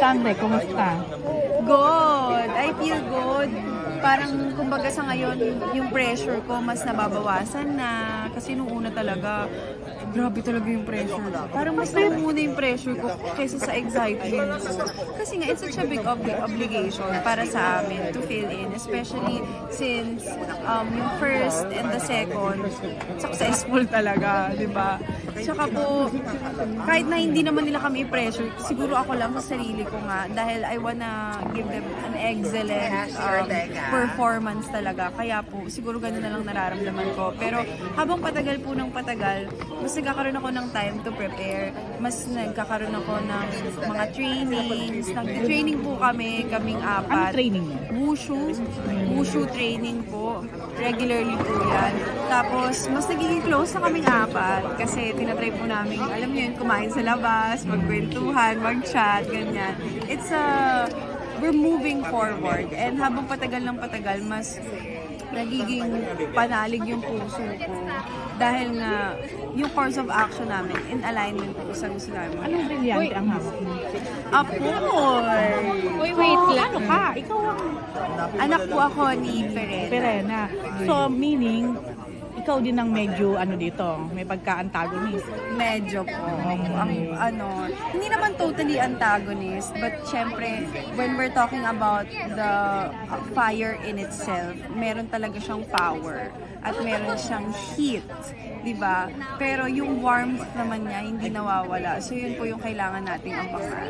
Tangre, kumusta? Good! I feel good. Parang, kumbaga sa ngayon, yung pressure ko mas nababawasan na. Kasi nung una talaga, grabe talaga yung pressure. Parang mas muna yung pressure ko kaysa sa excitement ko. Kasi nga, it's such a big obligation para sa amin to fill in. Especially since yung first and the second, successful talaga, di ba? Tsaka po, kahit na hindi naman nila kami i-pressure, siguro ako lang sa sarili ko nga dahil I wanna give them an excellent performance talaga. Kaya po, siguro ganun na lang nararamdaman ko. Pero habang patagal po ng patagal, mas nagkakaroon ako ng time to prepare. Mas nagkakaroon ako ng mga trainings. Nag-training po kaming apat. Ano training? Wushu. Wushu training po. Regularly po yan. Tapos, mas nagiging close na kaming apat. Kasi tinatry po namin, alam niyo yun, kumain sa labas, magkwentuhan, mag-chat, ganyan. We're moving forward. And habang patagal ng patagal, mas nagiging panalig yung puso ko. Dahil nga, yung course of action namin, in alignment po sa gusto namin. Anong brilyante ang hawak mo? Apoy! Uy, wait lang. Ano ka? Ikaw ang... Anak po ako ni Perena. Perena. So, meaning, ikaw din ang medyo, dito, may pagka-antagonist. Medyo po. Hindi naman totally antagonist, but syempre, when we're talking about the fire in itself, meron talaga siyang power at meron siyang heat, di ba? Pero yung warmth naman niya, hindi nawawala. So, yun po yung kailangan nating abangan.